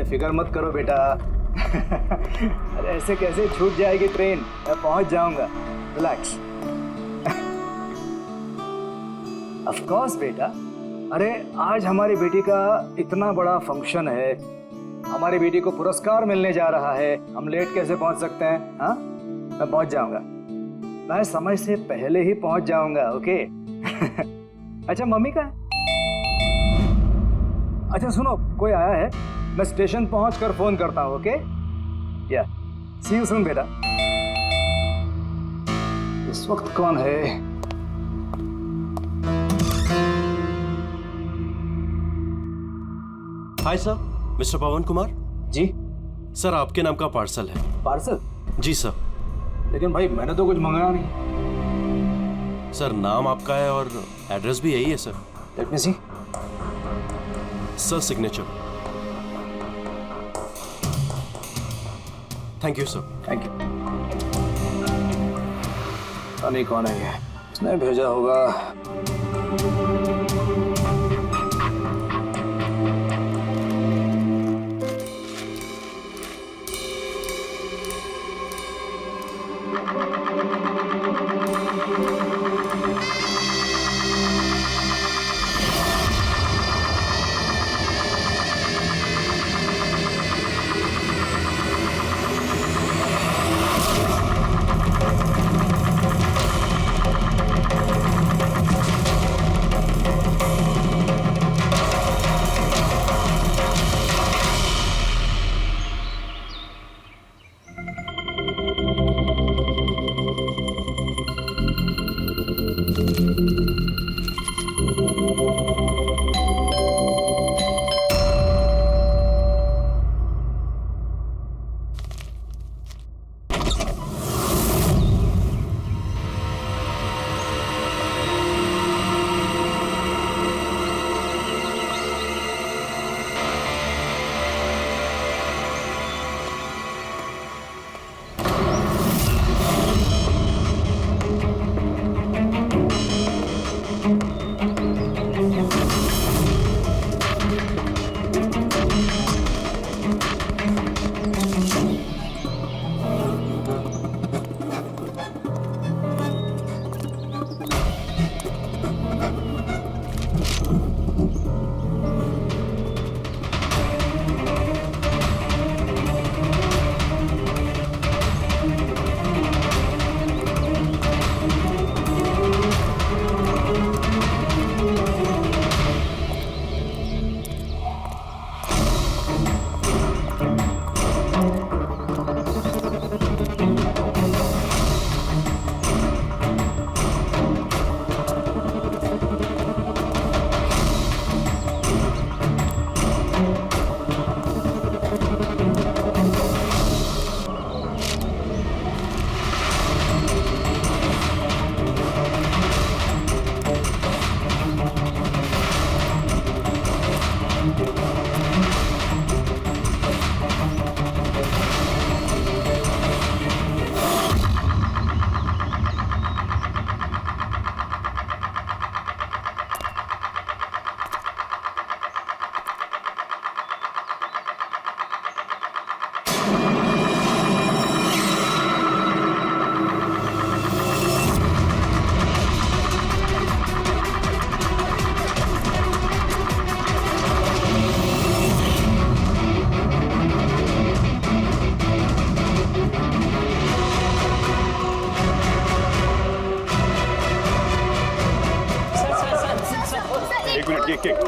अरे फिक्र मत करो बेटा। अरे ऐसे कैसे छूट जाएगी ट्रेन, मैं पहुंच जाऊंगा, रिलैक्स। ऑफ कोर्स बेटा। अरे आज हमारी बेटी का इतना बड़ा फंक्शन है, हमारी बेटी को पुरस्कार मिलने जा रहा है, हम लेट कैसे पहुंच सकते हैं? हाँ, मैं पहुंच जाऊंगा, मैं समय से पहले ही पहुंच जाऊंगा। ओके। अच्छा मम्मी का है? अच्छा सुनो, कोई आया है, मैं स्टेशन पहुंचकर फोन करता हूं। ओके या सी यू सून बेटा। इस वक्त कौन है? हाय सर, मिस्टर पवन कुमार। जी सर, आपके नाम का पार्सल है। पार्सल? जी सर। लेकिन भाई मैंने तो कुछ मंगाया नहीं। सर, नाम आपका है और एड्रेस भी यही है sir. Let me see. Sir, signature. Thank you sir. Thank you. पता नहीं कौन है ये, इसने भेजा होगा।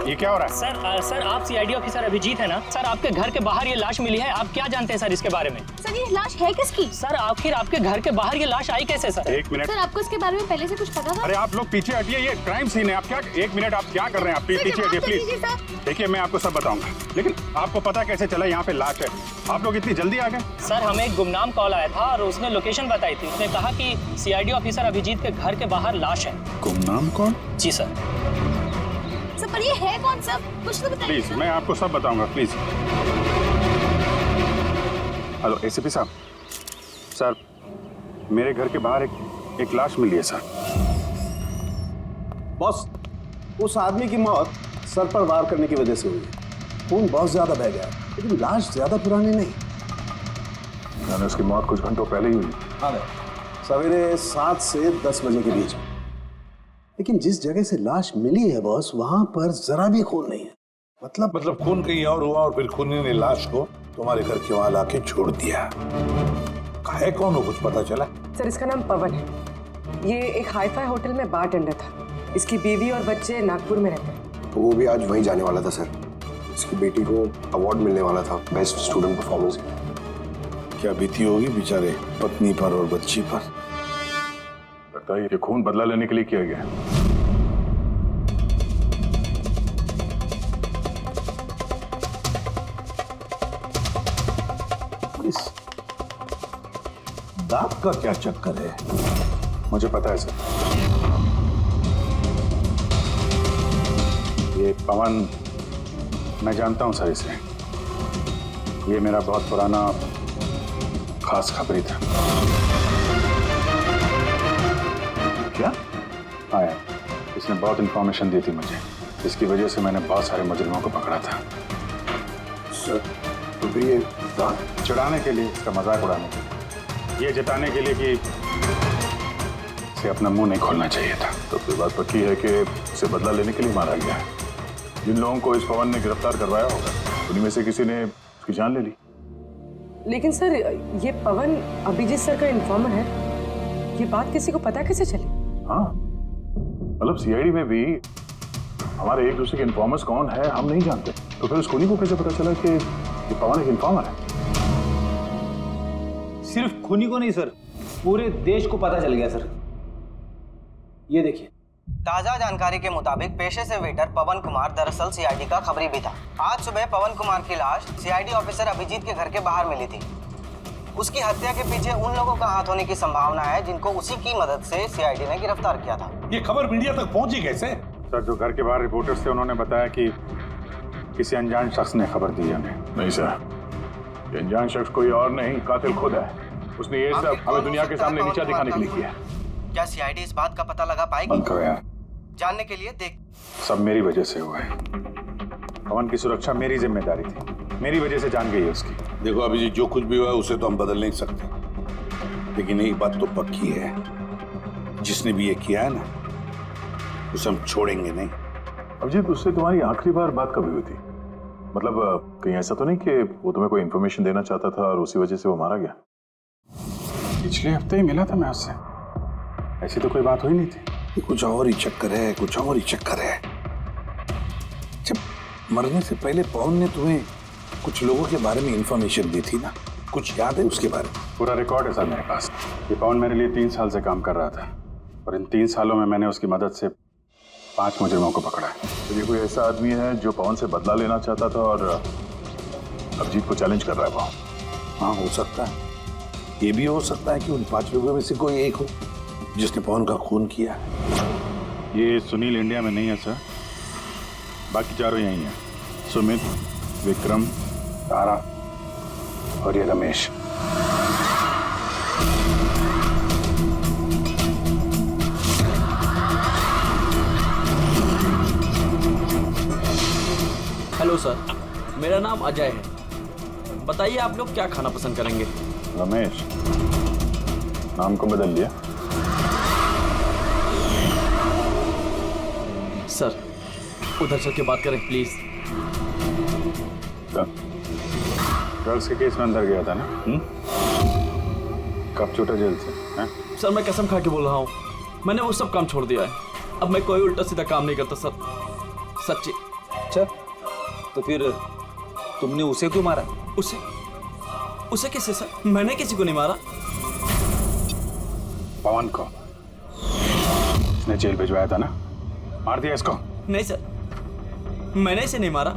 ये क्या हो रहा है? सर आप सीआईडी ऑफिसर अभिजीत है ना? सर आपके घर के बाहर ये लाश मिली है, आप क्या जानते हैं सर इसके बारे में? सर ये लाश है किसकी? सर आखिर आपके घर के बाहर ये लाश आई कैसे सर? एक मिनट सर आपको इसके बारे में पहले से कुछ पता था? अरे आप लोग पीछे हटिए, ये क्राइम सीन है। आप क्या, एक मिनट, आप क्या कर रहे हैं? आप पीछे हटिए प्लीज। देखिए मैं आपको सब बताऊंगा, लेकिन आपको पता कैसे चला यहाँ पे लाश है? आप लोग इतनी जल्दी आ गए? सर हमें एक गुमनाम कॉल आया था और उसने लोकेशन बताई थी। उसने कहा कि सीआईडी ऑफिसर अभिजीत के घर के बाहर लाश है। गुमनाम कौन? जी सर। पर ये है कौन सा? कुछ तो बताइए। प्लीज मैं आपको सब बताऊंगा, प्लीज। हेलो एसीपी साहब। सर मेरे घर के बाहर एक लाश मिली है सर। बॉस, उस आदमी की मौत सर पर वार करने की वजह से हुई है। खून बहुत ज्यादा बह गया है। लेकिन लाश ज्यादा पुरानी नहीं। मैंने उसकी मौत कुछ घंटों पहले ही हुई। हाँ, सवेरे 7 से 10 बजे के बीच। लेकिन जिस जगह से लाश मिली है बॉस, वहां पर जरा भी खून नहीं है। मतलब खून कहीं और हुआ और फिर खूनी ने लाश को तुम्हारे घर के वहां लाके छोड़ दिया। है कौन हो, कुछ पता चला? सर, इसका नाम पवन है। ये एक हाईफाई होटल में बारटेंडर था। इसकी बीवी और बच्चे नागपुर में रहते हैं। तो वो भी आज वहीं जाने वाला था सर। इसकी बेटी को अवार्ड मिलने वाला था बेस्ट स्टूडेंट परफॉर्मेंस। क्या बीती होगी बेचारे पत्नी पर और बच्ची पर। लगता है ये खून बदला लेने के लिए किया गया है। इस दांत का क्या चक्कर है? मुझे पता है सर। ये पवन, मैं जानता हूं सर इसे। ये मेरा बहुत पुराना खास खबरी था। क्या? हाँ यार, इसने बहुत इंफॉर्मेशन दी थी मुझे। इसकी वजह से मैंने बहुत सारे मुजरिमों को पकड़ा था। सर तो फिर ये दांत चिढ़ाने के लिए, इसका मजाक उड़ाने के लिए, ये जताने के लिए कि इसे अपना मुंह नहीं खोलना चाहिए था। तो फिर बात पक्की है कि इसे बदला लेने के लिए मारा गया है। जिन लोगों को इस पवन ने गिरफ्तार करवाया होगा, उन्हीं में से किसी ने उसकी जान ले ली। लेकिन सर, ये पवन अभिजीत सर का इन्फॉर्मर है। ये बात किसी को पता कैसे चली? हाँ, मतलब सीआईडी में भी हमारे एक दूसरे के इन्फॉर्मर्स कौन है हम नहीं जानते। तो फिर उस खूनी को कैसे पता चला कि ये पवन एक इन्फॉर्मर है? सिर्फ खूनी को नहीं सर, पूरे देश को पता चल गया सर। ये देखिए, ताजा जानकारी के मुताबिक पेशे से वेटर पवन कुमार दरअसल सीआईडी का खबरी भी था। आज सुबह पवन कुमार की लाश सीआईडी ऑफिसर अभिजीत के घर के बाहर मिली थी। उसकी हत्या के पीछे उन लोगों का हाथ होने की संभावना है जिनको उसी की मदद से सीआईडी ने गिरफ्तार किया था। ये खबर मीडिया तक पहुंची कैसे? सर, जो घर के बाहर रिपोर्टर्स थे उन्होंने बताया कि किसी अनजान शख्स ने खबर दी हमें। नहीं सर, ये अनजान शख्स कोई और नहीं, कातिल खुद है। उसने ये सब हमें दुनिया के सामने नीचा दिखाने के लिए किया है। क्या सीआईडी इस बात का पता लगा पाएगी? बंद करो यार। जानने के लिए देख। सब मेरी वजह से हुआ है। पवन की सुरक्षा मेरी जिम्मेदारी थी, मेरी वजह से जान गई है उसकी। देखो अभिजीत, जो कुछ भी हुआ है उसे तो हम बदल नहीं सकते, लेकिन एक बात तो पक्की है, जिसने भी ये किया है ना, उसे हम छोड़ेंगे नहीं। अभिजीत, उससे तुम्हारी आखिरी बार बात कभी हुई थी? मतलब कहीं ऐसा तो नहीं कि वो तुम्हें कोई इन्फॉर्मेशन देना चाहता था और उसी वजह से वो मारा गया? पिछले हफ्ते ही मिला था मैं उससे, ऐसी तो कोई बात हुई नहीं थी। ये कुछ और ही चक्कर है, कुछ और ही चक्कर है। जब मरने से पहले पवन ने तुम्हें कुछ लोगों के बारे में इंफॉर्मेशन दी थी ना, कुछ याद है उसके बारे में? पूरा रिकॉर्ड है सर मेरे पास। ये पवन मेरे लिए 3 साल से काम कर रहा था और इन 3 सालों में मैंने उसकी मदद से 5 मुजरिमों को पकड़ा है। तो ये कोई ऐसा आदमी है जो पवन से बदला लेना चाहता था और अभिजीत को चैलेंज कर रहा है। वहाँ हाँ, हो सकता है। ये भी हो सकता है कि उन 5 लोगों में से कोई एक हो जिसने पवन का खून किया। ये सुनील इंडिया में नहीं है सर, बाकी चारों यही हैं। सुमित, विक्रम, तारा और ये रमेश। हेलो सर, मेरा नाम अजय है। बताइए आप लोग क्या खाना पसंद करेंगे? रमेश, नाम को बदल लिया? सर, उधर चल के बात करें प्लीज। ड्रग्स के केस में अंदर गया था ना? कब छूटा जेल से? है? सर, मैं कसम खा के बोल रहा हूँ, मैंने वो सब काम छोड़ दिया है। अब मैं कोई उल्टा सीधा काम नहीं करता सर, सच्ची। अच्छा, तो फिर तुमने उसे क्यों मारा? उसे किसे सर? मैंने किसी को नहीं मारा। पवन को इसने जेल भिजवाया था ना, मार दिया इसको? नहीं सर, मैंने इसे नहीं मारा।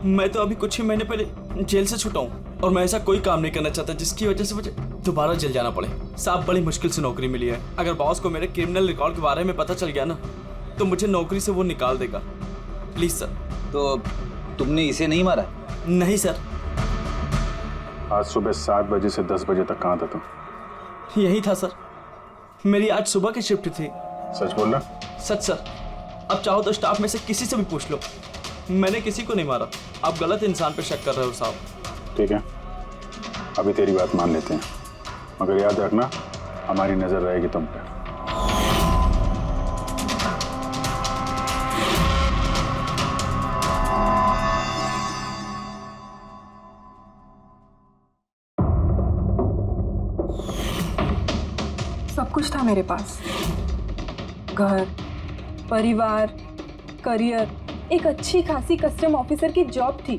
मैं तो अभी कुछ ही महीने पहले जेल से छूटा हूँ और मैं ऐसा कोई काम नहीं करना चाहता जिसकी वजह से मुझे दोबारा जेल जाना पड़े। साहब, बड़ी मुश्किल से नौकरी मिली है। अगर बॉस को मेरे क्रिमिनल रिकॉर्ड के बारे में पता चल गया ना, तो मुझे नौकरी से वो निकाल देगा। Please sir. तो तुमने इसे नहीं मारा? नहीं सर। आज सुबह 7 बजे से 10 बजे तक कहाँ था तुम? यही था सर, मेरी आज सुबह की शिफ्ट थी। सच बोल रहा? सच सर, अब चाहो तो स्टाफ में से किसी से भी पूछ लो। मैंने किसी को नहीं मारा। आप गलत इंसान पे शक कर रहे हो साहब। ठीक है, अभी तेरी बात मान लेते हैं, मगर याद रखना हमारी नजर रहेगी तुम पे। सब कुछ था मेरे पास, घर, परिवार, करियर, एक अच्छी खासी कस्टम ऑफिसर की जॉब थी।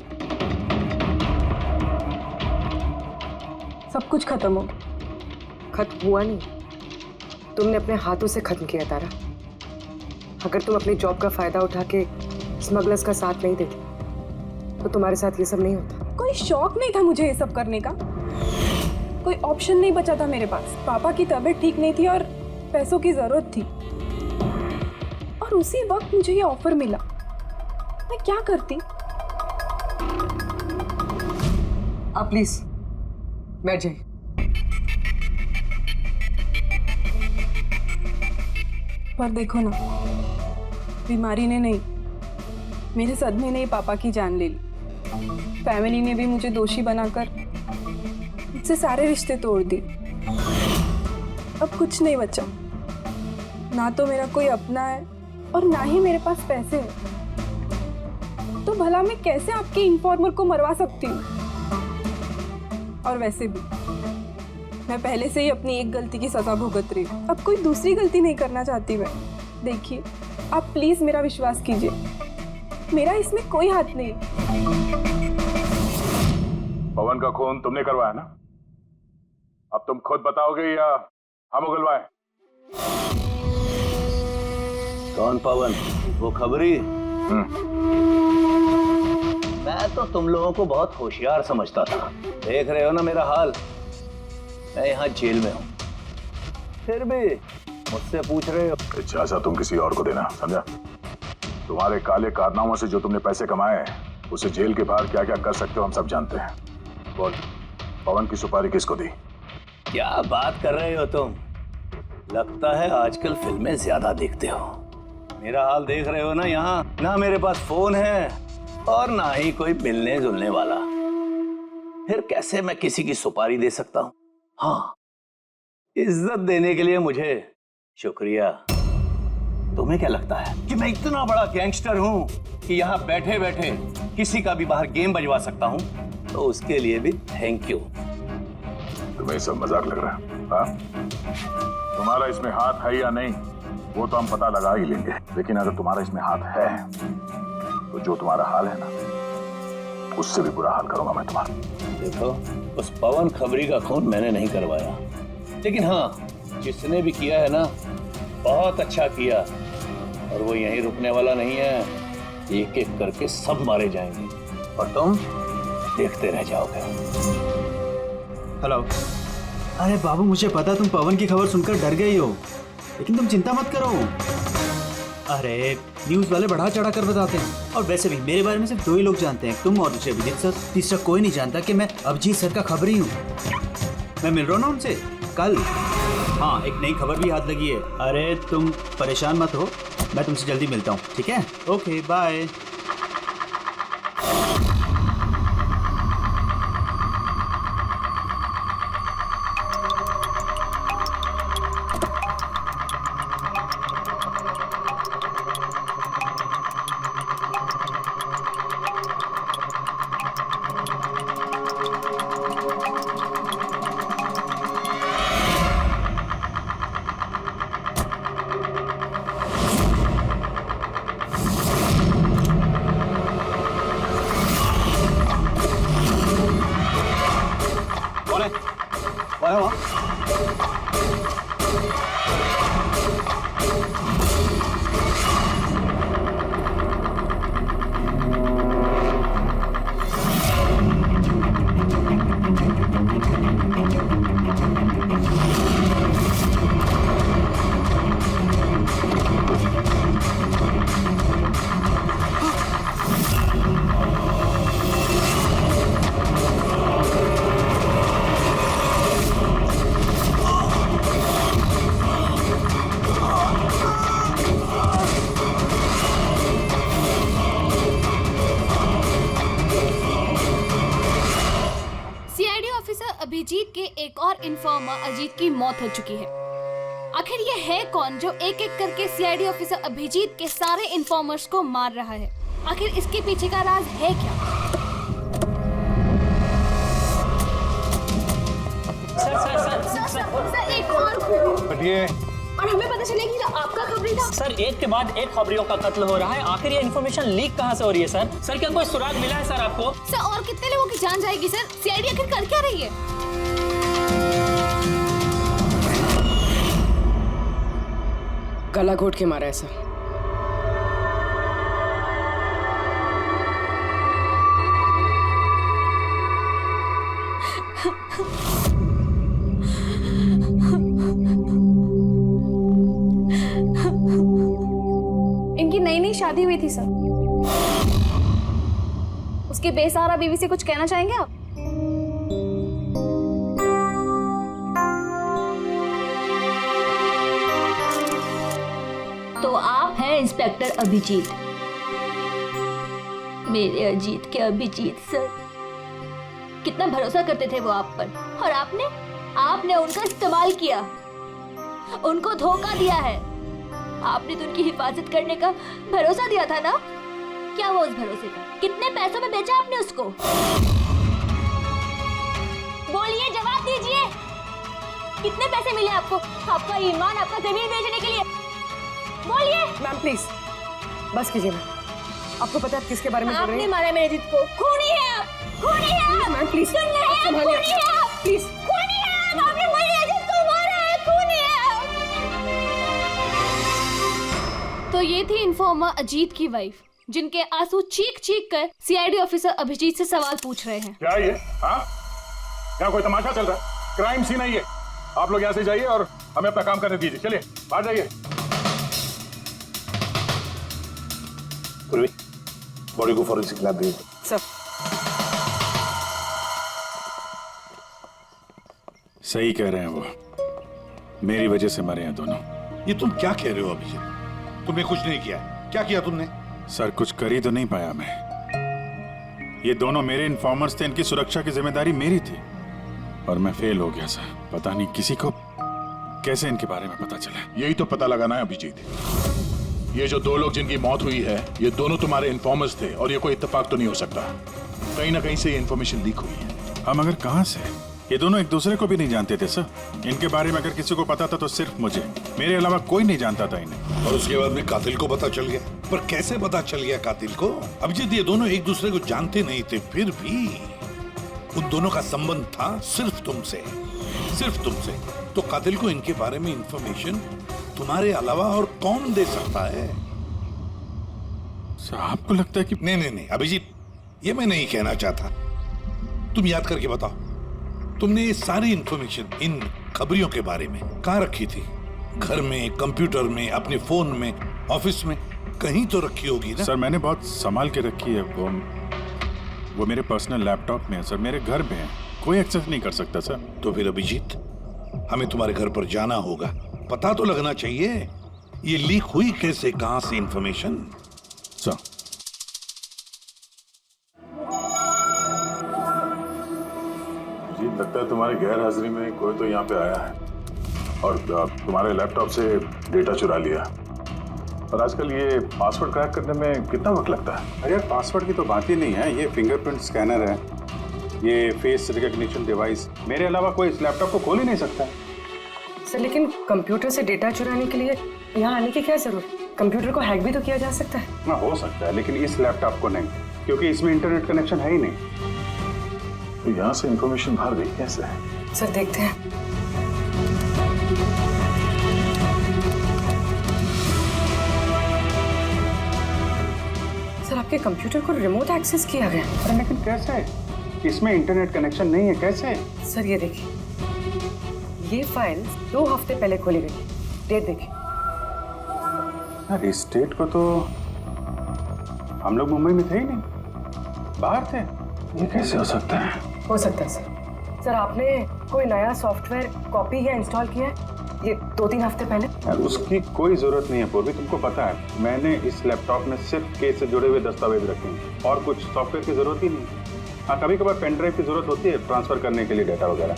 सब कुछ खत्म हो गया। खत्म हुआ नहीं, तुमने अपने हाथों से खत्म किया तारा। अगर तुम अपनी जॉब का फायदा उठा के स्मगलर्स का साथ नहीं देती तो तुम्हारे साथ ये सब नहीं होता। कोई शौक नहीं था मुझे ये सब करने का, कोई ऑप्शन नहीं बचा था मेरे पास। पापा की तबीयत ठीक नहीं थी और पैसों की जरूरत थी, और उसी वक्त मुझे ये ऑफर मिला। मैं क्या करती? आप प्लीज बैठ जाइए। पर देखो ना, बीमारी ने नहीं, मेरे सदमे ने ही पापा की जान ले ली। फैमिली ने भी मुझे दोषी बनाकर मुझसे सारे रिश्ते तोड़ दिए। अब कुछ नहीं बचा, ना तो मेरा कोई अपना है और ना ही मेरे पास पैसे हैं। तो भला मैं कैसे आपके इन्फॉर्मर को मरवा सकती हूँ? और वैसे भी मैं पहले से ही अपनी एक गलती की सजा भुगत रही हूँ, अब कोई दूसरी गलती नहीं करना चाहती मैं। देखिए, आप प्लीज मेरा विश्वास कीजिए, मेरा इसमें कोई हाथ नहीं। पवन का खून तुमने करवाया ना? अब तुम खुद बताओगे या हम उगलवाएं? कौन पवन? वो खबरी? मैं तो तुम लोगों को बहुत होशियार समझता था। देख रहे हो ना मेरा हाल, मैं यहाँ जेल में हूँ, फिर भी मुझसे पूछ रहे हो। इजाजत तुम किसी और को देना, समझा? तुम्हारे काले कारनामों से जो तुमने पैसे कमाए हैं, उसे जेल के बाहर क्या क्या कर सकते हो हम सब जानते हैं। बोल, पवन की सुपारी किसको दी? क्या बात कर रहे हो तुम? लगता है आजकल फिल्में ज्यादा देखते हो। मेरा हाल देख रहे हो ना, यहाँ ना मेरे पास फोन है और ना ही कोई मिलने जुलने वाला। फिर कैसे मैं किसी की सुपारी दे सकता हूँ? हाँ, इज्जत देने के लिए मुझे शुक्रिया। तुम्हें क्या लगता है कि मैं इतना बड़ा गैंगस्टर हूँ कि यहाँ बैठे बैठे किसी का भी बाहर गेम बजवा सकता हूँ? तो उसके लिए भी थैंक यू। तुम्हें सब मजाक लग रहा है? हाँ? तुम्हारा इसमें हाथ है या नहीं वो तो हम पता लगा ही लेंगे, लेकिन अगर तुम्हारा इसमें हाथ है तो जो तुम्हारा हाल है ना, उससे भी बुरा हाल करूंगा मैं तुम्हारा। देखो, उस पवन खबरी का खून मैंने नहीं करवाया, लेकिन हाँ, जिसने भी किया है ना, बहुत अच्छा किया। और वो यहीं रुकने वाला नहीं है, एक एक करके सब मारे जाएंगे और तुम देखते रह जाओगे। हेलो। अरे बाबू, मुझे पता तुम पवन की खबर सुनकर डर गई हो, लेकिन तुम चिंता मत करो। अरे न्यूज़ वाले बढ़ा चढ़ा कर बताते हैं, और वैसे भी मेरे बारे में सिर्फ 2 ही लोग जानते हैं, तुम और दूसरे अभिजीत सर। तीसरा कोई नहीं जानता कि मैं अभिजीत सर का खबरी हूँ। मैं मिल रहा हूँ ना उनसे कल। हाँ, एक नई खबर भी हाथ लगी है। अरे तुम परेशान मत हो, मैं तुमसे जल्दी मिलता हूँ, ठीक है? Okay, bye. ऑफिसर अभिजीत के एक और इन्फॉर्मर अजीत की मौत हो चुकी है। आखिर ये है कौन जो एक एक करके सीआईडी ऑफिसर अभिजीत के सारे इन्फॉर्मर्स को मार रहा है? आखिर इसके पीछे का राज है क्या? सर एक और हटिए। और हमें पता चलेगी कि आपका खबरी था। सर एक के बाद एक खबरियों का कत्ल हो रहा है, आखिर ये इन्फॉर्मेशन लीक कहाँ से हो रही है सर? सर क्या कोई सुराग मिला है सर आपको? सर और कितने लोगों की जान जाएगी सर? सीआईडी आखिर कर क्या रही है? गला घोट के मारा है सर। इनकी नई नई शादी हुई थी सर। उसके बेसहारा बीवी से कुछ कहना चाहेंगे आप? तो आप हैं इंस्पेक्टर अभिजीत, मेरे अजीत के अभिजीत सर। कितना भरोसा करते थे वो आप पर, और आपने उनका इस्तेमाल किया, उनको धोखा दिया है। आपने तो उनकी हिफाजत करने का भरोसा दिया था ना? क्या वो उस भरोसे का? कितने पैसों में बेचा आपने उसको? बोलिए, जवाब दीजिए। कितने पैसे मिले आपको? आपका ईमान, आपका जमीन बेचने के लिए? बोलिए। मैम प्लीज बस कीजिए मैम। आपको पता है किसके बारे में बोल रही हैं? आपने मारा मेरे अजीत को। खूनी है आप, खूनी है आप। मैम प्लीज सुन रहे हैं? संभालिए। खूनी है आप, प्लीज खूनी है आप। आपने मेरे अजीत को मारा है, खूनी है आप। तो ये थी इन्फॉर्मर अजीत की वाइफ, जिनके आंसू चीख चीख कर सीआईडी ऑफिसर अभिजीत से सवाल पूछ रहे हैं। क्या ये? हाँ, क्या कोई तमाशा चल रहा है? क्राइम सीन है ये। आप लोग यहाँ से जाइए और हमें अपना काम करने दीजिए। चलिए बाहर जाइए। पूर्वी, बॉडी को फॉरेंसिक लैब भेज दो। सर सही कह रहे हैं वो, मेरी वजह से मरे हैं दोनों। ये तुम क्या कह रहे हो अभिजीत? तुमने कुछ नहीं किया। क्या किया तुमने? सर कुछ कर ही तो नहीं पाया मैं। ये दोनों मेरे इन्फॉर्मर्स थे, इनकी सुरक्षा की जिम्मेदारी मेरी थी और मैं फेल हो गया सर। पता नहीं किसी को कैसे इनके बारे में पता चला। यही तो पता लगाना है अभिजीत। ये जो दो लोग जिनकी मौत हुई है, ये दोनों तुम्हारे इन्फॉर्मर्स थे और ये कोई इत्तेफाक तो नहीं हो सकता। कहीं ना कहीं से ये इन्फॉर्मेशन लीक हुई है। हम अगर कहां से? ये दोनों एक दूसरे को भी नहीं जानते थे सर। इनके बारे में अगर किसी को पता था तो सिर्फ मुझे, मेरे अलावा कोई नहीं जानता था इन्हें। और उसके बाद में कातिल को पता चल गया। पर कैसे पता चल गया कातिल को? अभिजीत, ये दोनों एक दूसरे को जानते नहीं थे, फिर भी उन दोनों का संबंध था सिर्फ तुमसे, सिर्फ तुमसे। तो कातिल को इनके बारे में इंफॉर्मेशन तुम्हारे अलावा और कौन दे सकता है? सर आपको लगता है कि नहीं अभिजीत, ये मैं नहीं कहना चाहता। तुम याद करके बताओ, तुमने ये सारी इंफॉर्मेशन इन खबरियों के बारे में कहाँ रखी थी? घर में, कंप्यूटर में, अपने फोन में, ऑफिस में, कहीं तो रखी होगी ना? सर मैंने बहुत संभाल के रखी है। वो मेरे पर्सनल लैपटॉप में है सर, मेरे घर में है, कोई एक्सेस नहीं कर सकता सर। तो फिर अभिजीत, हमें तुम्हारे घर पर जाना होगा, पता तो लगना चाहिए ये लीक हुई कैसे, कहां से इंफॉर्मेशन। सर जी, लगता है तुम्हारी गैर हाजिरी में कोई तो यहाँ पे आया है और तुम्हारे लैपटॉप से डेटा चुरा लिया। और आजकल ये पासवर्ड क्रैक करने में कितना वक्त लगता है? अरे पासवर्ड की तो बात ही नहीं है। ये फिंगरप्रिंट स्कैनर है, ये फेस रिकॉग्निशन डिवाइस, मेरे अलावा कोई इस लैपटॉप को खोल ही नहीं सकता। सर लेकिन कंप्यूटर से डेटा चुराने के लिए यहाँ आने की क्या जरूरत? कंप्यूटर को हैक भी तो किया जा सकता है। हाँ हो सकता है, लेकिन इस लैपटॉप को नहीं, क्योंकि इसमें इंटरनेट कनेक्शन है ही नहीं। तो यहाँ से इंफॉर्मेशन बाहर गई कैसे? सर देखते हैं। सर आपके कंप्यूटर को रिमोट एक्सेस किया गया। अरे लेकिन कैसे? इसमें इंटरनेट कनेक्शन नहीं है, कैसे? सर ये देखिए, ये फाइल 2 हफ्ते पहले खोली गई। डेट देखिए। यार इस डेट को तो हम लोग मुंबई में थे ही नहीं, बाहर थे। ये कैसे हो सकता है? हो सकता है सर। सर आपने कोई नया सॉफ्टवेयर कॉपी या इंस्टॉल किया है ये 2-3 हफ्ते पहले? यार उसकी कोई जरूरत नहीं है पूर्वी, तुमको पता है मैंने इस लैपटॉप में सिर्फ केस से जुड़े हुए दस्तावेज रखे हैं और कुछ सॉफ्टवेयर की जरूरत ही नहीं। हाँ, कभी कभार पेन ड्राइव की जरूरत होती है ट्रांसफर करने के लिए डेटा वगैरह।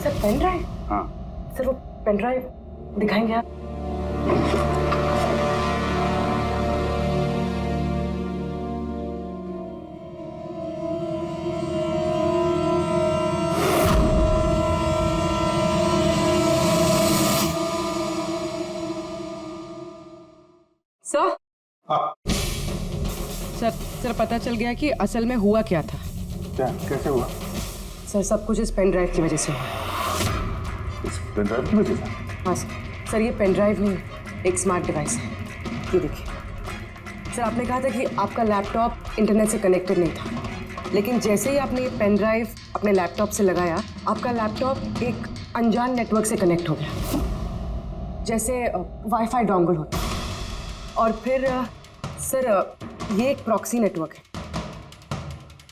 Sir pen drive? हाँ सर वो पेन ड्राइव दिखाएंगे आप? सर सर पता चल गया कि असल में हुआ क्या था। क्या, कैसे हुआ? सर सब कुछ इस पेन ड्राइव की वजह से हुआ। इस पेन ड्राइव की वजह से? हाँ सर ये पेन ड्राइव नहीं, एक स्मार्ट डिवाइस है। ये देखिए सर, आपने कहा था कि आपका लैपटॉप इंटरनेट से कनेक्टेड नहीं था, लेकिन जैसे ही आपने ये पेन ड्राइव अपने लैपटॉप से लगाया, आपका लैपटॉप एक अनजान नेटवर्क से कनेक्ट हो गया, जैसे वाईफाई डोंगल होता है। और फिर सर ये एक प्रॉक्सी नेटवर्क है।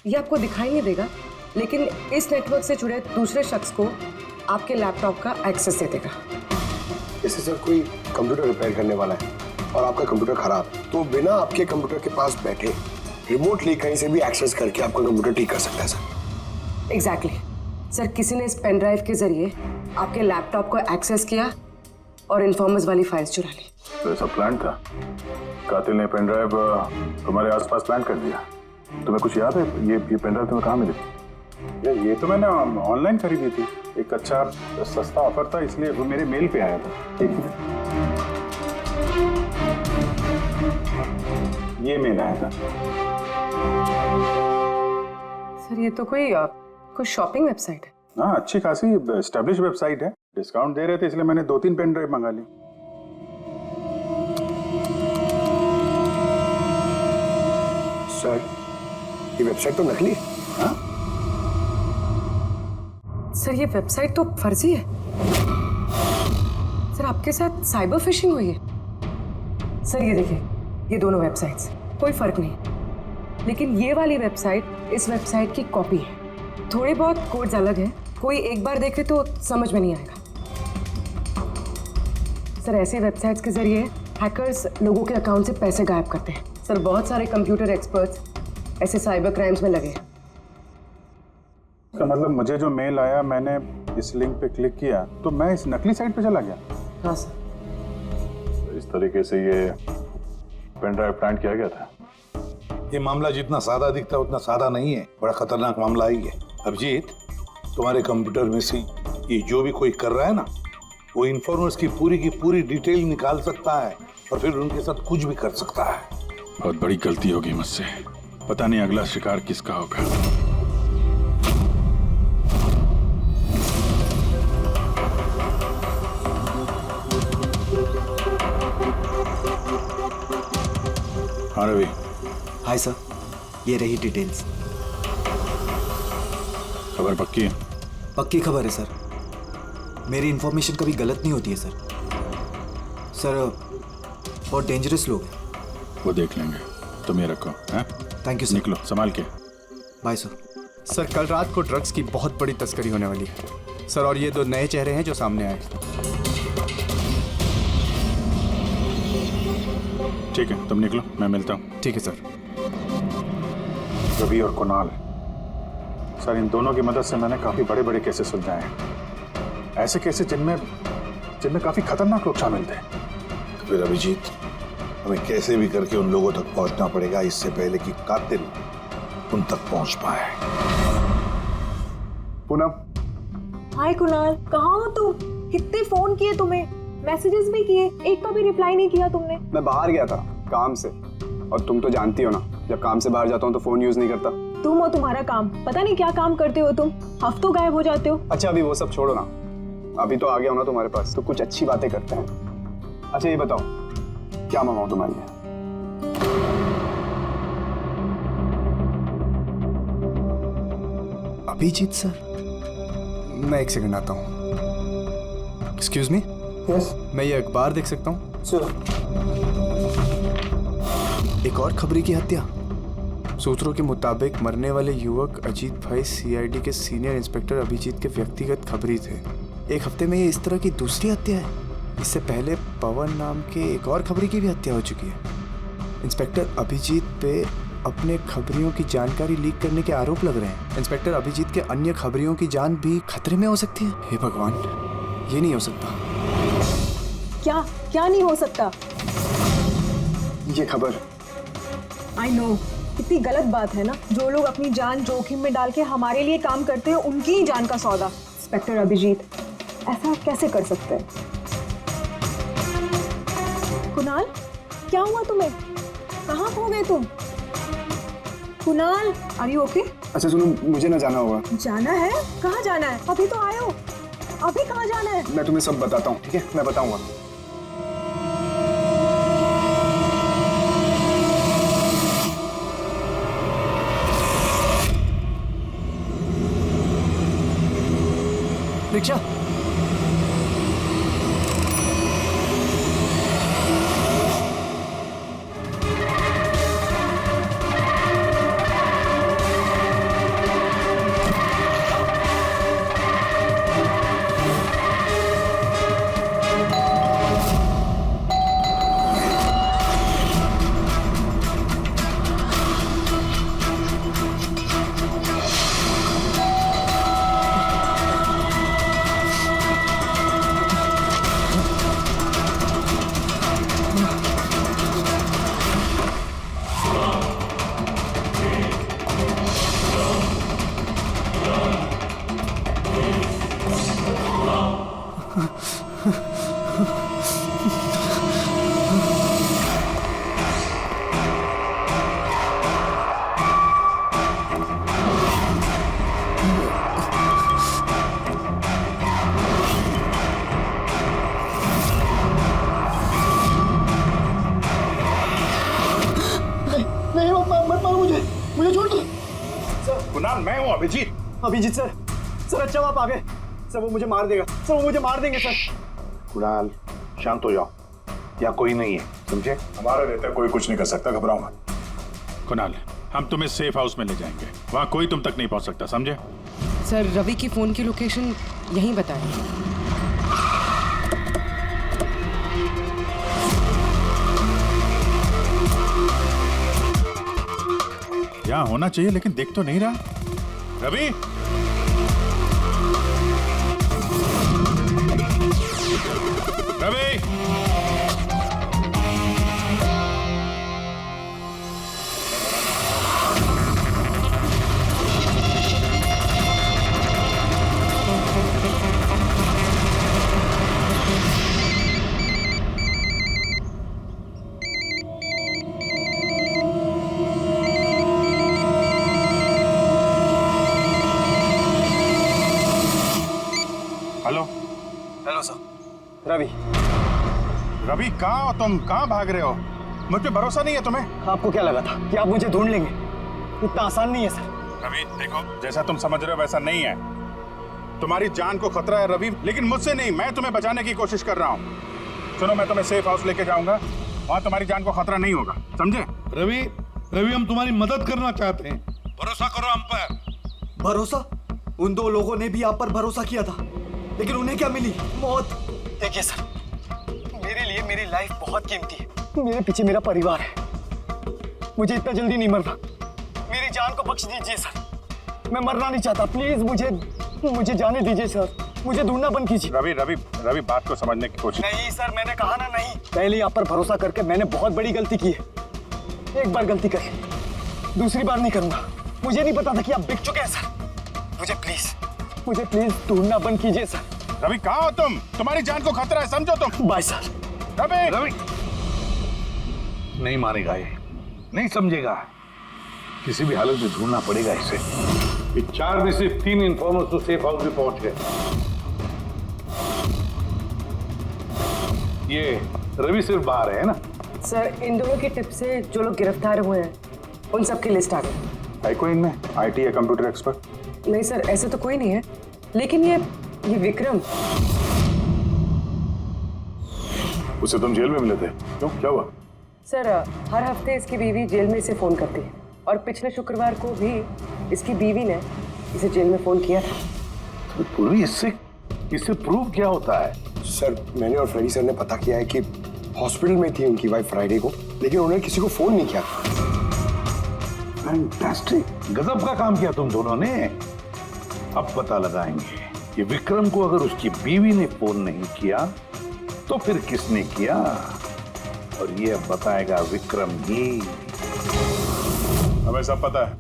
ये आपको दिखाई नहीं देगा, लेकिन इस नेटवर्क से जुड़े दूसरे शख्स को आपके लैपटॉप का एक्सेस दे देगा। जैसे सर कोई कंप्यूटर रिपेयर करने वाला है और आपका कंप्यूटर खराब, तो बिना आपके कंप्यूटर के पास बैठे रिमोटली कहीं से भी एक्सेस करके आपका कंप्यूटर ठीक कर सकता है सर। एग्जैक्टली सर, किसी ने इस पेन ड्राइव के जरिए आपके लैपटॉप को एक्सेस किया और इन्फॉर्मर्स वाली फाइल्स चुरा ली। तो ऐसा प्लान था? कातिल ने पेन ड्राइव तुम्हारे आसपास प्लान कर दिया। तुम्हें कुछ याद है ये पेन ड्राइव तुम्हें कहाँ मिली थी? ये तो मैंने ऑनलाइन खरीदी थी, एक अच्छा सस्ता ऑफर था, इसलिए वो मेरे मेल पे आया था। ये मेल आया था। सर ये तो कोई शॉपिंग वेबसाइट है। हाँ, अच्छी खासी एस्टेब्लिश वेबसाइट है, डिस्काउंट दे रहे थे, इसलिए मैंने 2-3 पेन ड्राइव मंगा ली। सर ये वेबसाइट तो नकली है। हाँ? सर ये वेबसाइट तो फर्जी है। सर आपके साथ साइबर फिशिंग हुई है। सर ये देखिए, ये दोनों वेबसाइट्स, कोई फर्क नहीं, लेकिन ये वाली वेबसाइट इस वेबसाइट की कॉपी है। थोड़े बहुत कोड्स अलग हैं, कोई एक बार देखे तो समझ में नहीं आएगा। सर ऐसे वेबसाइट्स के जरिए हैकर्स लोगों के अकाउंट से पैसे गायब करते हैं। सर बहुत सारे कंप्यूटर एक्सपर्ट्स ऐसे साइबर क्राइम्स में लगे हैं। इसका मतलब मुझे जो मेल आया, मैंने इस लिंक पे क्लिक किया तो मैं इस नकली साइट पे चला गया। हाँ सर। इस तरीके से ये पेन ड्राइव प्लान किया गया था। ये मामला जितना सादा दिखता है उतना सादा नहीं है, बड़ा खतरनाक मामला ही है। अभिजीत, तुम्हारे कंप्यूटर में से ये जो भी कोई कर रहा है ना, वो इन्फॉर्मर्स की पूरी डिटेल निकाल सकता है और फिर उनके साथ कुछ भी कर सकता है। बहुत बड़ी गलती होगी मुझसे, पता नहीं अगला शिकार किसका होगा। हाँ रवि। हाय सर, ये रही डिटेल्स। खबर पक्की है? पक्की खबर है सर, मेरी इंफॉर्मेशन कभी गलत नहीं होती है सर। सर बहुत डेंजरस लोग हैं। वो देख लेंगे, तुम ये रखो। हैं? Thank you sir. निकलो, संभाल के। Bye sir. सर कल रात को ड्रग्स की बहुत बड़ी तस्करी होने वाली है सर, और ये 2 नए चेहरे हैं जो सामने आए। ठीक है, तुम निकलो, मैं मिलता हूँ। ठीक है सर। रवि और कुणाल, सर इन दोनों की मदद से मैंने काफी बड़े केसेस सुलझाए हैं। ऐसे केसेस जिनमें काफी खतरनाक लोग शामिल थे। तो फिर अभिजीत, हमें कैसे भी करके उन लोगों तक पहुंचना पड़ेगा इससे पहले कि कातिल उन तक पहुंच पाए। पूनम। हाय कुणाल, कहाँ हो तुम? कितने फोन किए तुम्हें, मैसेजेस भी किए, एक का भी रिप्लाई नहीं किया तुमने। मैं बाहर गया था काम से, और तुम तो जानती हो ना, जब काम से बाहर जाता हूँ तो फोन यूज नहीं करता। तुम हो तुम्हारा काम, पता नहीं क्या काम करते हो तुम, हफ्तों गायब हो जाते हो। अच्छा अभी वो सब छोड़ो ना, अभी तो आ गया हो ना तुम्हारे पास, तो कुछ अच्छी बातें करते हैं। अच्छा ये बताओ, क्या मंगाऊं तुम्हारे लिए? अभिजीत सर, मैं 1 सेकंड आता हूँ। एक्सक्यूज मी, मैं ये अखबार देख सकता हूँ? एक और खबरी की हत्या। सूत्रों के मुताबिक मरने वाले युवक अजीत भाई सीआईडी के सीनियर इंस्पेक्टर अभिजीत के व्यक्तिगत खबरी थे। एक हफ्ते में ये इस तरह की दूसरी हत्या है। इससे पहले पवन नाम के एक और खबरी की भी हत्या हो चुकी है। इंस्पेक्टर अभिजीत पे अपने खबरियों की जानकारी लीक करने के आरोप लग रहे हैं। इंस्पेक्टर अभिजीत के अन्य खबरियों की जान भी खतरे में हो सकती है। हे भगवान, ये नहीं हो सकता। क्या क्या नहीं हो सकता? ये खबर आई नो, कितनी गलत बात है ना। जो लोग अपनी जान जोखिम में डाल के हमारे लिए काम करते हैं, उनकी ही जान का सौदा। इंस्पेक्टर अभिजीत ऐसा कैसे कर सकते हैं? कुणाल, क्या हुआ तुम्हें? कहाँ खो गए तुम? Kunal, are you okay? अच्छा सुनो, मुझे ना जाना होगा। जाना है? कहाँ जाना है? अभी तो आए हो, अभी कहाँ जाना है? मैं तुम्हें सब बताता हूँ, ठीक है? मैं बताऊंगा। रिक्शा, मुझे छोड़ दो। कुणाल, मैं हूँ अभिजीत। अभिजीत सर, सर अच्छा आप आ गए। सर वो मुझे मार देगा, सर वो मुझे मार देंगे सर। कुणाल, शांत हो जाओ, या कोई नहीं है, समझे? हमारा रहता कोई कुछ नहीं कर सकता, घबराओ मत। कुणाल, हम तुम्हें सेफ हाउस में ले जाएंगे, वहाँ कोई तुम तक नहीं पहुँच सकता, समझे? सर रवि की फोन की लोकेशन यहीं बताएं। यहाँ होना चाहिए लेकिन देख तो नहीं रहा। Ravi, Ravi, hello sir. रवि, रवि कहाँ हो तुम? कहाँ भाग रहे हो? मुझ पे भरोसा नहीं है तुम्हें? आपको क्या लगा था कि आप मुझे ढूंढ लेंगे? इतना आसान नहीं है सर। रवि देखो, जैसा तुम समझ रहे हो वैसा नहीं है। तुम्हारी जान को खतरा है रवि, लेकिन मुझसे नहीं, मैं तुम्हें बचाने की कोशिश कर रहा हूँ। सुनो, मैं तुम्हें सेफ हाउस लेके जाऊंगा, वहाँ तुम्हारी जान को खतरा नहीं होगा, समझे? रवि, रवि हम तुम्हारी मदद करना चाहते हैं, भरोसा करो हम पर। भरोसा? उन दो लोगों ने भी आप पर भरोसा किया था, लेकिन उन्हें क्या मिली? मौत। देखिए सर, मेरे लिए मेरी लाइफ बहुत कीमती है। मेरे पीछे मेरा परिवार है, मुझे इतना जल्दी नहीं मरना। मेरी जान को बख्श दीजिए सर, मैं मरना नहीं चाहता। प्लीज मुझे जाने दीजिए सर, मुझे ढूंढना बंद कीजिए। रवि रवि रवि, बात को समझने की कोशिश। नहीं सर, मैंने कहा ना नहीं। पहले आप पर भरोसा करके मैंने बहुत बड़ी गलती की है। एक बार गलती करी, दूसरी बार नहीं करूंगा। मुझे नहीं पता था कि आप बिक चुके हैं सर। मुझे प्लीज ढूंढना बंद कीजिए सर। रवि कहाँ हो तुम? तुम्हारी जान को खतरा है, समझो तुम। Bye sir. रवि, रवि नहीं मारेगा ये, नहीं समझेगा। किसी भी हालत में ढूंढना पड़ेगा इसे। 4 में से 3 इन्फॉर्मर्स तो सेफ हाउस में पहुंच गए। ये रवि सिर्फ बाहर है ना? सर इन दोनों की टिप से जो लोग गिरफ्तार हुए हैं उन सब की लिस्ट आ गई। है कोई इनमें IT या कंप्यूटर एक्सपर्ट? नहीं सर, ऐसे तो कोई नहीं है, लेकिन ये विक्रम, उसे तुम जेल में मिले थे, क्यों, क्या हुआ? सर हर हफ्ते इसकी बीवी जेल में इसे फोन करती है, और पिछले शुक्रवार को भी इसकी बीवी ने इसे जेल में फोन किया था। तो पूरी इससे प्रूव क्या होता है? सर मैंने और फ्रेडी सर ने पता किया है कि हॉस्पिटल में थी उनकी वाइफ फ्राइडे को, लेकिन उन्होंने किसी को फोन नहीं किया। फैंटास्टिक, गजब का काम किया तुम दोनों ने। अब पता लगाएंगे कि विक्रम को अगर उसकी बीवी ने फोन नहीं किया तो फिर किसने किया, और ये अब बताएगा विक्रम ही। हमें सब पता है,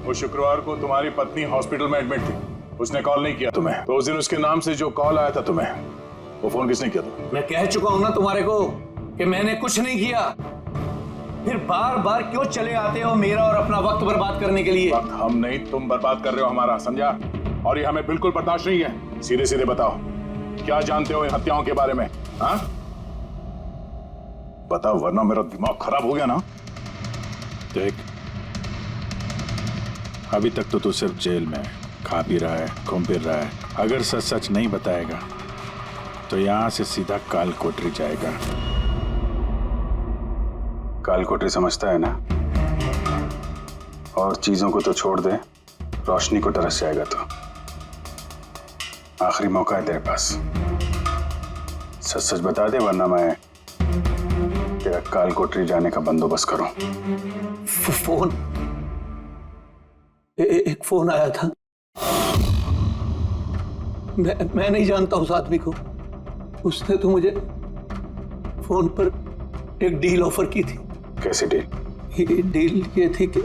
वो शुक्रवार को तुम्हारी पत्नी हॉस्पिटल में एडमिट थी, उसने कॉल नहीं किया तुम्हें। तो उस दिन उसके नाम से जो कॉल आया था तुम्हें, वो फोन किसने किया तुम्हें? मैं कह चुका हूं ना तुम्हारे को कि मैंने कुछ नहीं किया। फिर बार बार क्यों चले आते हो मेरा और अपना वक्त बर्बाद करने के लिए? वक्त हम नहीं, तुम बर्बाद कर रहे हो हमारा, समझा? और ये हमें बिल्कुल बर्दाश्त नहीं है। सीधे सीधे बताओ, क्या जानते हो इन हत्याओं के बारे में? हाँ बताओ, वरना मेरा दिमाग खराब हो गया ना। देख, अभी तक तो तू सिर्फ जेल में खा पी रहा है, घूम फिर रहा है। अगर सच सच नहीं बताएगा तो यहां से सीधा काल कोठरी जाएगा। काल कोठरी समझता है ना? और चीजों को तो छोड़ दे, रोशनी को तरस जाएगा। तो आखिरी मौका है तेरे पास, सच सच बता दे, वरना मैं तेरा काल कोठरी जाने का बंदोबस्त करूं। फोन, एक फोन आया था। मैं नहीं जानता उस आदमी को। उसने तो मुझे फोन पर एक डील ऑफर की थी। कैसी डील? ये डील ये थी कि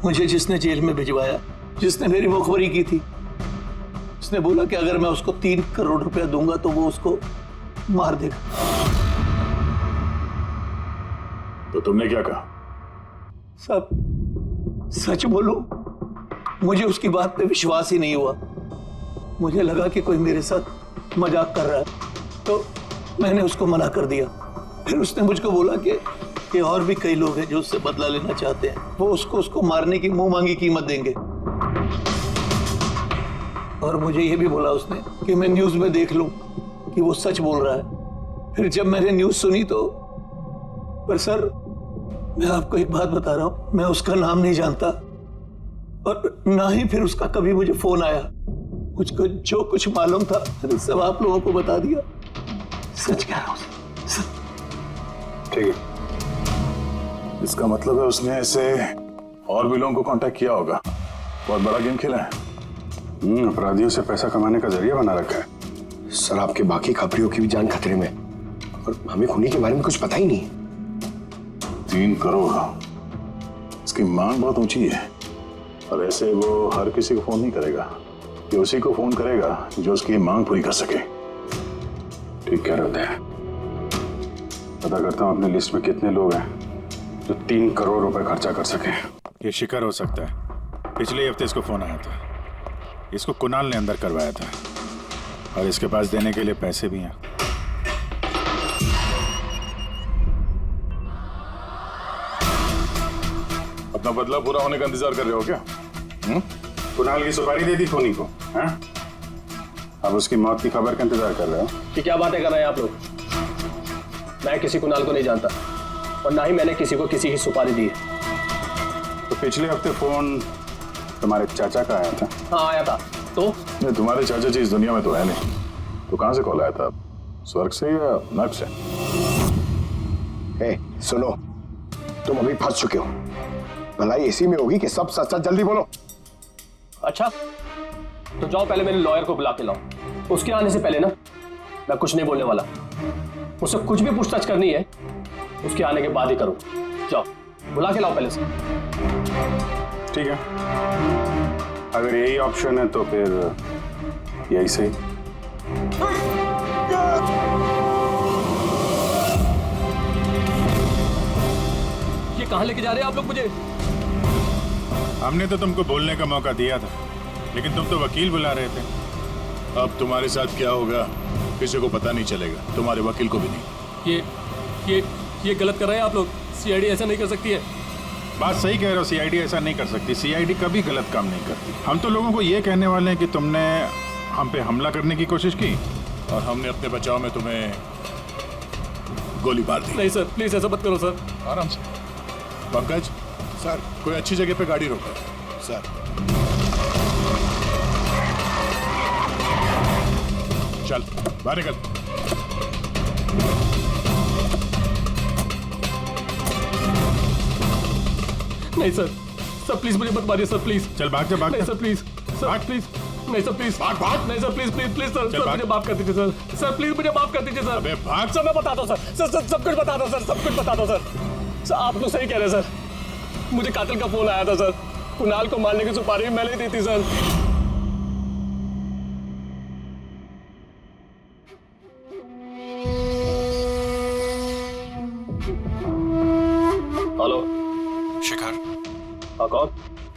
मुझे जिसने जेल में भिजवाया, जिसने मेरी मुखबरी की थी, उसने बोला कि अगर मैं उसको 3 करोड़ रुपया दूंगा तो वो उसको मार देगा। तो तुमने क्या कहा? सब सच बोलूं, मुझे उसकी बात पे विश्वास ही नहीं हुआ। मुझे लगा कि कोई मेरे साथ मजाक कर रहा है, तो मैंने उसको मना कर दिया। फिर उसने मुझको बोला कि और भी कई लोग हैं जो उससे बदला लेना चाहते हैं, वो उसको मारने की मुंह मांगी कीमत देंगे। और मुझे ये भी बोला उसने कि मैं न्यूज में देख लूं कि वो सच बोल रहा है। फिर जब मैंने न्यूज सुनी तो, पर सर मैं आपको एक बात बता रहा हूं, मैं उसका नाम नहीं जानता और ना ही फिर उसका कभी मुझे फोन आया। मुझको जो कुछ मालूम था सब आप लोगों को बता दिया। सच कह रहा हूं। ठीक है, इसका मतलब है उसने ऐसे और भी लोगों को कांटेक्ट किया होगा, बहुत बड़ा गेम खेला है। अपराधियों से पैसा कमाने का जरिया बना रखा है। सर, आपके बाकी खबरियों की भी जान खतरे में, और हमें खूनी के बारे में कुछ पता ही नहीं। 3 करोड़, इसकी मांग बहुत ऊंची है। और ऐसे वो हर किसी को फोन नहीं करेगा, ये उसी को फोन करेगा जो उसकी मांग पूरी कर सके। ठीक कह रहे हैं। पता करता हूँ अपनी लिस्ट में कितने लोग हैं जो 3 करोड़ रुपए खर्चा कर सके। ये शिखर हो सकता है। पिछले हफ्ते इसको फोन आया था, इसको कुणाल ने अंदर करवाया था, और इसके पास देने के लिए पैसे भी हैं। अपना बदला पूरा होने का इंतजार कर रहे हो क्या? कुणाल की सुपारी दे दी खूनी को, हैं? अब उसकी मौत की खबर का इंतजार कर रहे हो? कि क्या बातें कर रहे हैं आप लोग? मैं किसी कुणाल को नहीं जानता और ना ही मैंने किसी को किसी की सुपारी दी है। तो पिछले हफ्ते फोन तुम्हारे चाचा का आया था? हाँ आया था। तो नहीं, तुम्हारे चाचा जी इस दुनिया में तो है नहीं, तो कहां से कॉल आया था? स्वर्ग से या नर्क से? सुनो, तुम अभी फंस चुके हो। भलाई इसी में होगी कि सब सच सच जल्दी बोलो। अच्छा, तो जाओ पहले मेरे लॉयर को बुला के लाओ। उसके आने से पहले ना मैं कुछ नहीं बोलने वाला। मुझसे कुछ भी पूछताछ करनी है उसके आने के बाद ही करो। जाओ बुला के लाओ पहले से। ठीक है, अगर यही ऑप्शन है तो फिर यही सही। ये कहां लेके जा रहे हैं आप लोग मुझे? हमने तो तुमको बोलने का मौका दिया था, लेकिन तुम तो वकील बुला रहे थे। अब तुम्हारे साथ क्या होगा किसी को पता नहीं चलेगा, तुम्हारे वकील को भी नहीं। ये गलत कर रहे हैं आप लोग। सीआईडी ऐसा नहीं कर सकती है। बात सही कह रहे हो, सीआईडी ऐसा नहीं कर सकती। सीआईडी कभी गलत काम नहीं करती। हम तो लोगों को ये कहने वाले हैं कि तुमने हम पे हमला करने की कोशिश की और हमने अपने बचाव में तुम्हें गोली मार दी। नहीं सर, प्लीज ऐसा मत करो सर। आराम से। पंकज सर, कोई अच्छी जगह पे गाड़ी रोको सर। चल बाहर निकल। नहीं सर, सर प्लीज मुझे मत मारिए सर प्लीज। चल भाग जा, भाग नहीं जा। सर प्लीज, सर प्लीज, नहीं सर प्लीज, भाग नहीं sir please please please sir, sir मुझे माफ कर दीजिए सर, सर प्लीज मुझे माफ कर दीजिए सर। अबे भाग। सर मैं बताता हूँ सर, सब कुछ बता दो सर, सब कुछ बता दो सर। आप तो सही कह रहे हैं सर, मुझे कातिल का फोन आया था सर, कुणाल को मारने की सुपारी मैंने दी थी सर। हेलो शिखर। हाँ कौन?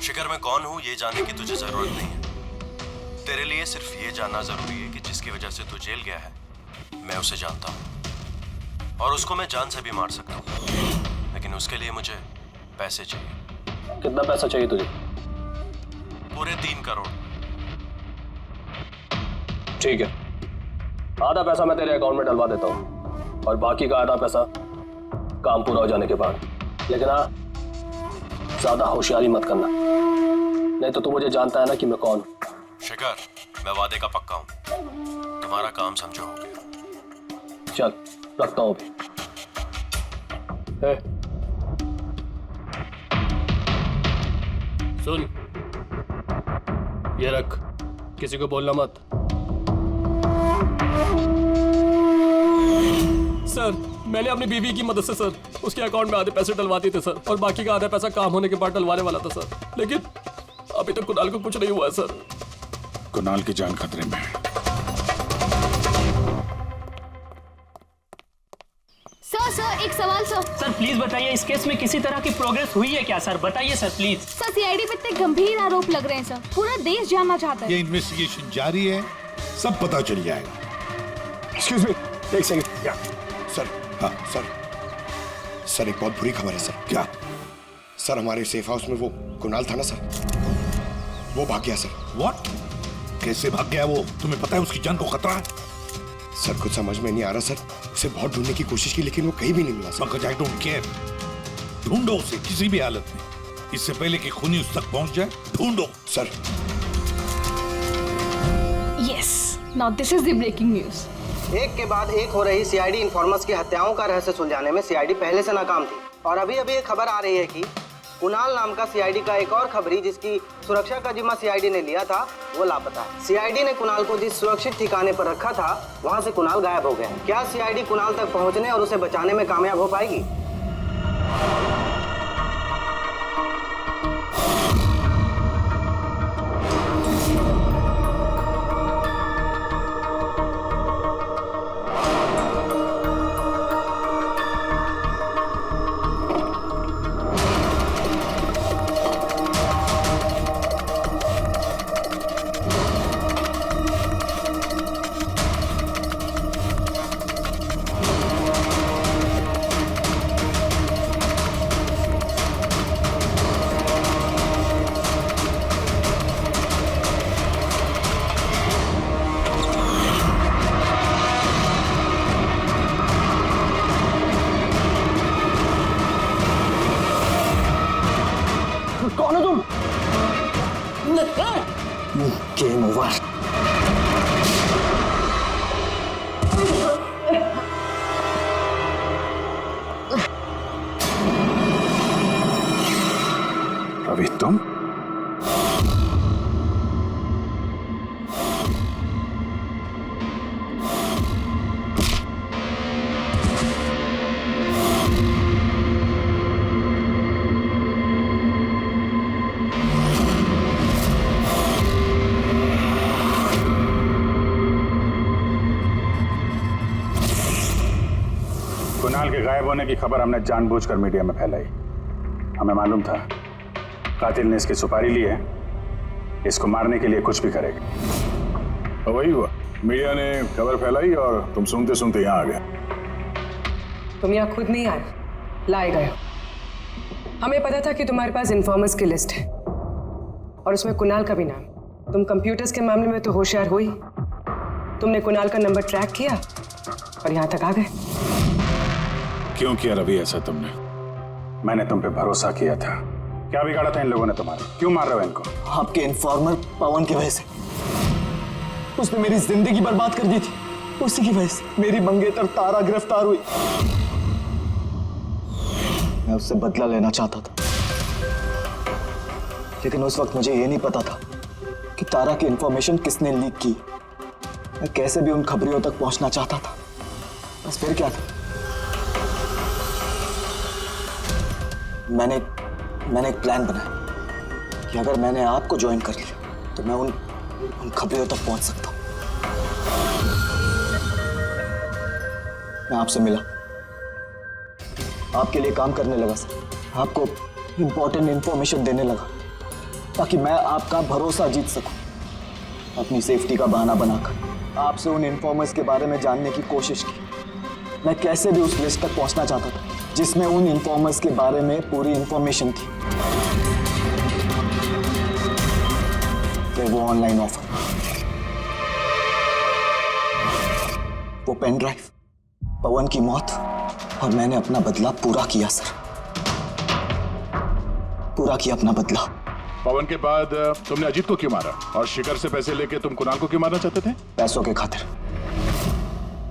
शिखर मैं कौन हूँ ये जानने की तुझे जरूरत नहीं है। तेरे लिए सिर्फ ये जानना जरूरी है कि जिसकी वजह से तू जेल गया है मैं उसे जानता हूँ और उसको मैं जान से भी मार सकता हूँ, लेकिन उसके लिए मुझे पैसे चाहिए। कितना पैसा चाहिए तुझे? पूरे 3 करोड़। ठीक है, आधा पैसा मैं तेरे अकाउंट में डलवा देता हूँ और बाकी का आधा पैसा काम पूरा हो जाने के बाद। लेकिन हाँ, ज्यादा होशियारी मत करना, नहीं तो तू मुझे जानता है ना कि मैं कौन हूँ। शिखर मैं वादे का पक्का हूँ, तुम्हारा काम समझो हो गया। चल रखता हूँ अभी। सुन, ये रख, किसी को बोलना मत। सर मैंने अपनी बीवी की मदद से सर उसके अकाउंट में आधे पैसे डलवा दिए थे सर, और बाकी का आधा पैसा काम होने के बाद डलवाने वाला था सर, लेकिन अभी तक कुणाल को कुछ नहीं हुआ है सर। कुणाल की जान खतरे में है। सर एक सवाल सर। सर प्लीज बताइए, इस केस में किसी तरह की प्रोग्रेस हुई है क्या सर? बताइए सर प्लीज। सर सीआईडी पे इतने गंभीर आरोप लग रहे हैं सर, पूरा देश जानना चाहता है। ये इन्वेस्टिगेशन जारी है, सब पता चल जाएगा। एक्सक्यूज मी, एक सेकंड। या सर, हाँ सर एक बहुत बुरी खबर है सर। क्या? सर हमारे सेफ हाउस में वो कुणाल था ना सर, वो भाग गया सर। व्हाट? कैसे भाग गया वो? तुम्हें पता है उसकी जान को खतरा है? सर कुछ समझ में नहीं आ रहा सर, उसे बहुत ढूंढने की कोशिश की लेकिन वो कहीं भी नहीं मिला sir. Pankaj I don't care, ढूंढो उसे किसी भी हालत में, इससे पहले कि खूनी उस तक पहुंच जाए। ढूंढो sir. Yes, now this is the breaking news. एक के बाद एक हो रही सीआईडी इन्फॉर्मर्स की हत्याओं का रहस्य सुलझाने में सीआईडी पहले से नाकाम थी, और अभी अभी एक खबर आ रही है कि कुणाल नाम का सीआईडी का एक और खबरी जिसकी सुरक्षा का जिम्मा सीआईडी ने लिया था वो लापता है। सीआईडी ने कुणाल को जिस सुरक्षित ठिकाने पर रखा था वहां से कुणाल गायब हो गए हैं। क्या सीआईडी कुणाल तक पहुंचने और उसे बचाने में कामयाब हो पाएगी? कौन हो तुम? Game over. अभी तुम? कुणाल के गायब होने की खबर हमने जानबूझकर मीडिया में फैलाई। हमें मालूम था कातिल ने इसकी सुपारी ली है, इसको मारने के लिए कुछ भी करेगा। और वही हुआ, मीडिया ने खबर फैलाई और तुम सुनते सुनते यहाँ आ गए। तुम यहाँ खुद नहीं आए, लाए गए। हमें पता था कि तुम्हारे पास इन्फॉर्मर्स की लिस्ट है और उसमें कुणाल का भी नाम। तुम कंप्यूटर्स के मामले में तो होशियार हो ही, तुमने कुणाल का नंबर ट्रैक किया और यहाँ तक आ गए। क्यों किया रवि ऐसा तुमने? मैंने तुम पे भरोसा किया था। क्या बिगाड़ा था इन लोगों ने तुम्हारा? क्यों मार रहे हो इनको? आपके इन्फॉर्मर पवन की वजह से। उसने मेरी जिंदगी बर्बाद कर दी थी, उसी की वजह से मेरी मंगेतर तारा गिरफ्तार हुई। मैं उससे बदला लेना चाहता था, लेकिन उस वक्त मुझे ये नहीं पता था कि तारा की इंफॉर्मेशन किसने लीक की। मैं कैसे भी उन खबरियों तक पहुंचना चाहता था, बस फिर क्या था, मैंने एक प्लान बनाया कि अगर मैंने आपको ज्वाइन कर लिया तो मैं उन खबरियों तक पहुंच सकता हूं। मैं आपसे मिला, आपके लिए काम करने लगा सर, आपको इंपॉर्टेंट इंफॉर्मेशन देने लगा ताकि मैं आपका भरोसा जीत सकूं। अपनी सेफ्टी का बहाना बनाकर आपसे उन इन्फॉर्मर्स के बारे में जानने की कोशिश की। मैं कैसे भी उस लिस्ट तक पहुंचना चाहता था जिसमें उन इन्फॉर्मर्स के बारे में पूरी इंफॉर्मेशन थी। फिर वो ऑनलाइन ऑफर, वो पेन ड्राइव, पवन की मौत, और मैंने अपना बदला पूरा किया सर, पूरा किया अपना बदला। पवन के बाद तुमने अजीत को क्यों मारा और शिखर से पैसे लेके तुम कुणाल को क्यों मारना चाहते थे? पैसों के खातिर।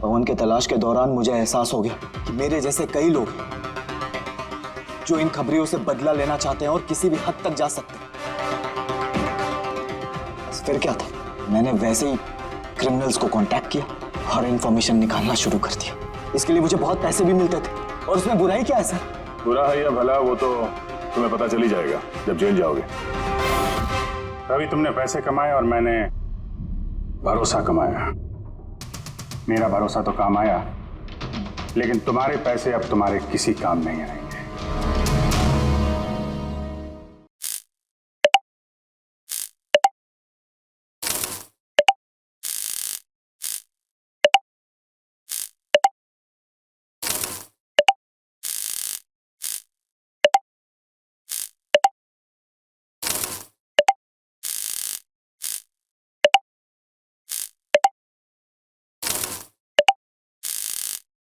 पवन के तलाश के दौरान मुझे एहसास हो गया कि मेरे जैसे कई लोग हैं जो इन खबरियों से बदला लेना चाहते हैं और किसी भी हद तक जा सकते हैं। फिर क्या था, मैंने वैसे ही क्रिमिनल्स को कांटेक्ट किया और इंफॉर्मेशन निकालना शुरू कर दिया। इसके लिए मुझे बहुत पैसे भी मिलते थे, और उसमें बुराई क्या है सर? बुरा है या भला वो तो तुम्हें पता चल ही जाएगा जब जेल जाओगे। अभी तुमने पैसे कमाए और मैंने भरोसा कमाया। मेरा भरोसा तो काम आया, लेकिन तुम्हारे पैसे अब तुम्हारे किसी काम नहीं आएंगे।